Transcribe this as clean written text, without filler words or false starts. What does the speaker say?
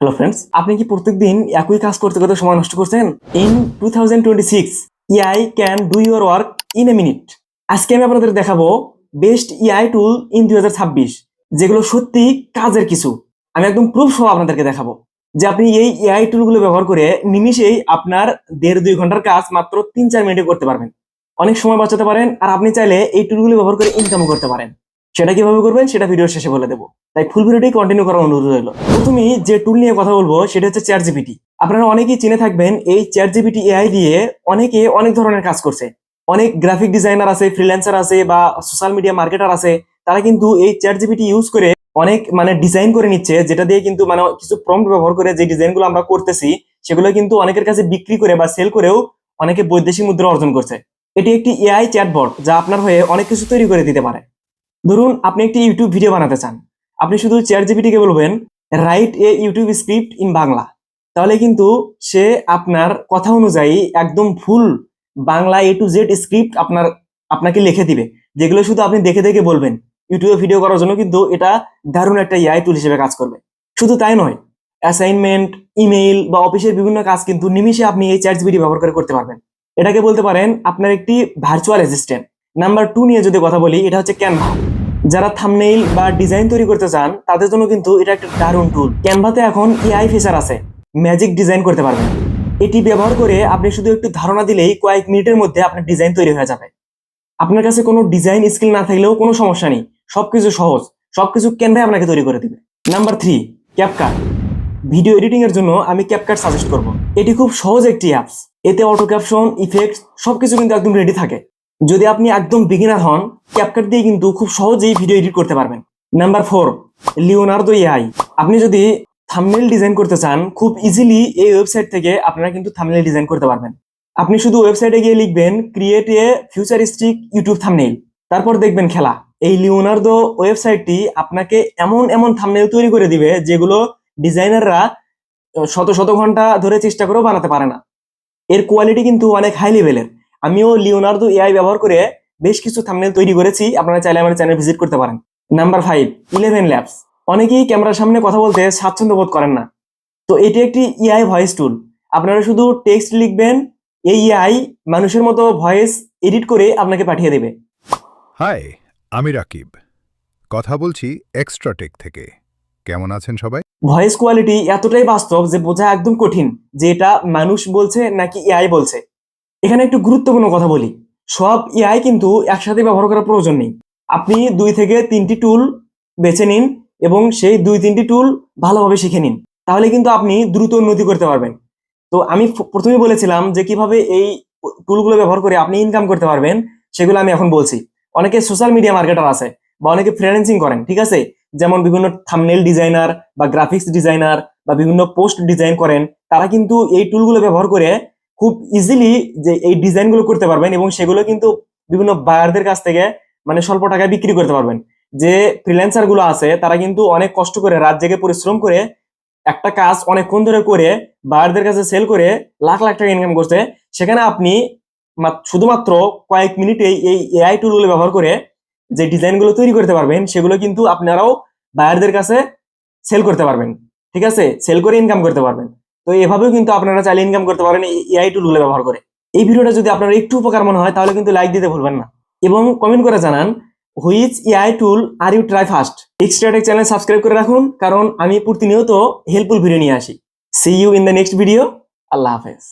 Hello friends, আপনি কি প্রত্যেকদিন একই কাজ করতে করতে সময় নষ্ট করছেন? In 2026 AI can do your work in a minute. আজকে আমি আপনাদের দেখাবো বেস্ট এআই টুল ইন 2026, যেগুলো সত্যি কাজের কিছু। আমি একদম প্রুফ সহ আপনাদেরকে দেখাবো যে আপনি এই এআই টুলগুলো ব্যবহার করে নিমিষেই আপনার 1.5-2 ঘন্টার কাজ মাত্র 3-4 মিনিটে করতে পারবেন। অনেক সময় বাঁচাতে পারেন, আর আপনি চাইলে এই টুলগুলো ব্যবহার করে ইনকামও করতে পারেন। সেটা কিভাবে করবেন সেটা ভিডিওর শেষে বলে দেবো, তাই ফুল ভিডিওটি কন্টিনিউ করার অনুরোধ রইল। প্রথমে যে টুল নিয়ে কথা বলবো সেটা হচ্ছে চ্যাট জিপিটি। আপনারা অনেকেই চিনে থাকবেন এই চ্যাট জিপিটি এআই দিয়ে অনেকে অনেক ধরনের কাজ করছে। অনেক গ্রাফিক ডিজাইনার আছে, ফ্রিল্যান্সার আছে, বা সোশ্যাল মিডিয়া মার্কেটার আছে, তারা কিন্তু এই চ্যাট জিপিটি ইউজ করে অনেক ডিজাইন করে নিচ্ছে, যেটা দিয়ে কিন্তু কিছু প্রম্পট ব্যবহার করে যে ডিজাইনগুলো আমরা করতেছি সেগুলো কিন্তু অনেকের কাছে বিক্রি করে বা সেল করেও অনেকে বৈদেশিক মুদ্রা অর্জন করছে। এটি একটি এআই চ্যাটবট যা আপনার হয়ে অনেক কিছু তৈরি করে দিতে পারে। ধরুন আপনি একটি ইউটিউব ভিডিও বানাতে চান, আপনি শুধু চ্যাট জিপিটি কে বলবেন write a YouTube script in Bangla, তাহলে কিন্তু সে আপনার কথা অনুযায়ী একদম full Bangla A to Z script আপনাকে লিখে দিবে, যেগুলো শুধু আপনি দেখে দেখে বলবেন। ইউটিউবে ভিডিও করার জন্য কিন্তু এটা দারুণ একটা এআই টুল হিসেবে কাজ করবে। শুধু তাই নয়, অ্যাসাইনমেন্ট, ইমেইল বা অফিসের বিভিন্ন কাজ কিন্তু নিমিষে আপনি এই চ্যাট জিপিটি ব্যবহার করে করতে পারবেন। এটাকে বলতে পারেন আপনার একটি ভার্চুয়াল অ্যাসিস্ট্যান্ট। নাম্বার 2 নিয়ে যদি কথা বলি, এটা হচ্ছে ক্যানভা। যারা থাম্বনেইল বা ডিজাইন তৈরি করতে চান তাদের জন্য কিন্তু এটা একটা দারুণ টুল। ক্যানভাতে এখন এআই ফিচার আছে, ম্যাজিক ডিজাইন করতে পারবেন। এটি ব্যবহার করে আপনি শুধু একটু ধারণা দিলেই কয়েক মিনিটের মধ্যে আপনার ডিজাইন তৈরি হয়ে যাবে। আপনার কাছে কোনো ডিজাইন স্কিল না থাকলেও কোনো সমস্যা নেই, সবকিছু সহজ, সবকিছু ক্যানভায় আপনাকে তৈরি করে দিবে। Number 3, CapCut. ভিডিও এডিটিং এর জন্য আমি ক্যাপকাট সাজেস্ট করব। এটি খুব সহজ একটি অ্যাপস, এতে অটো ক্যাপশন, ইফেক্টস সবকিছু কিন্তু একদম রেডি থাকে। যদি আপনি একদম বিগিনার হন, ক্যাপকাট দিয়ে কিন্তু খুব সহজেই ভিডিও এডিট করতে পারবেন। Number 4, Leonardo AI. আপনি যদি থাম্বনেইল ডিজাইন করতে চান, খুব ইজিলি এই ওয়েবসাইট থেকে আপনারা কিন্তু থাম্বনেইল ডিজাইন করতে পারবেন। আপনি শুধু ওয়েবসাইটে গিয়ে লিখবেন create a futuristic YouTube thumbnail, তারপর দেখবেন খেলা। এই লিওনার্দো ওয়েবসাইটটি আপনাকে এমন এমন থাম্বনেইল তৈরি করে দিবে যেগুলো ডিজাইনাররা শত শত ঘন্টা ধরে চেষ্টা করেও বানাতে পারে না। এর কোয়ালিটি কিন্তু অনেক হাই লেভেলের। আমিও লিওনার্দো এআই ব্যবহার করে বেশ কিছু থাম্বনেইল তৈরি করেছি, আপনারা চাইলে আমার চ্যানেল ভিজিট করতে পারেন। Number 5, 11 labs. অনেকেই ক্যামেরার সামনে কথা বলতে স্বাচ্ছন্দ্য বোধ করেন না, তো এটি একটি এআই ভয়েস টুল। আপনারা শুধু টেক্সট লিখবেন, এই এআই মানুষের মতো ভয়েস এডিট করে আপনাকে পাঠিয়ে দেবে। হাই, আমি রাকিব, কথা বলছি এক্সট্রা টেক থেকে। কেমন আছেন সবাই? ভয়েস কোয়ালিটি এতটাই বাস্তব যে বোঝা একদম কঠিন যে এটা মানুষ বলছে নাকি এআই বলছে। এখানে একটু গুরুত্বপূর্ণ কথা বলি, সব এআই কিন্তু একসাথে ব্যবহার করার প্রয়োজন নেই। আপনি 2 থেকে 3টি টুল বেছে নিন এবং সেই 2-3টি টুল ভালোভাবে শিখে নিন, তাহলে কিন্তু আপনি দ্রুত উন্নতি করতে পারবেন। তো আমি প্রথমেই বলেছিলাম যে কিভাবে এই টুলগুলো ব্যবহার করে আপনি ইনকাম করতে পারবেন, সেগুলো আমি এখন বলছি। অনেকে সোশ্যাল মিডিয়া মার্কেটার আছে বা অনেকে ফ্রিল্যান্সিং করেন, ঠিক আছে, যেমন বিভিন্ন থাম্বনেইল ডিজাইনার বা গ্রাফিক্স ডিজাইনার বা বিভিন্ন পোস্ট ডিজাইন করেন, তারা কিন্তু এই টুলগুলো ব্যবহার করে খুব ইজিলি যে এই ডিজাইনগুলো করতে পারবেন এবং সেগুলো কিন্তু বিভিন্ন বায়ারদের কাছ থেকে স্বল্প টাকায় বিক্রি করতে পারবেন। যে ফ্রিল্যান্সার গুলো আছে তারা কিন্তু অনেক কষ্ট করে রাত জেগে পরিশ্রম করে একটা কাজ অনেকক্ষণ ধরে করে বায়ারদের কাছে সেল করে লাখ লাখ টাকা ইনকাম করছে, সেখানে আপনি শুধুমাত্র কয়েক মিনিটে এই এআই টুলগুলো ব্যবহার করে যে ডিজাইনগুলো তৈরি করতে পারবেন সেগুলো কিন্তু আপনারাও বায়ারদের কাছে সেল করতে পারবেন, ঠিক আছে, সেল করে ইনকাম করতে পারবেন। তো এভাবেও কিন্তু আপনারা চাইলে ইনকাম করতে পারেন এই এআই টুলগুলো ব্যবহার করে। এই ভিডিওটা যদি আপনার একটু উপকার মনে হয় তাহলে কিন্তু লাইক দিতে ভুলবেন না এবং কমেন্ট করে জানান which AI tool are you try first. Extra Tech channel subscribe করে রাখুন, কারণ আমি প্রতিনিয়ত হেল্পফুল ভিডিও নিয়ে আসি। See you in the next video. আল্লাহ হাফেজ।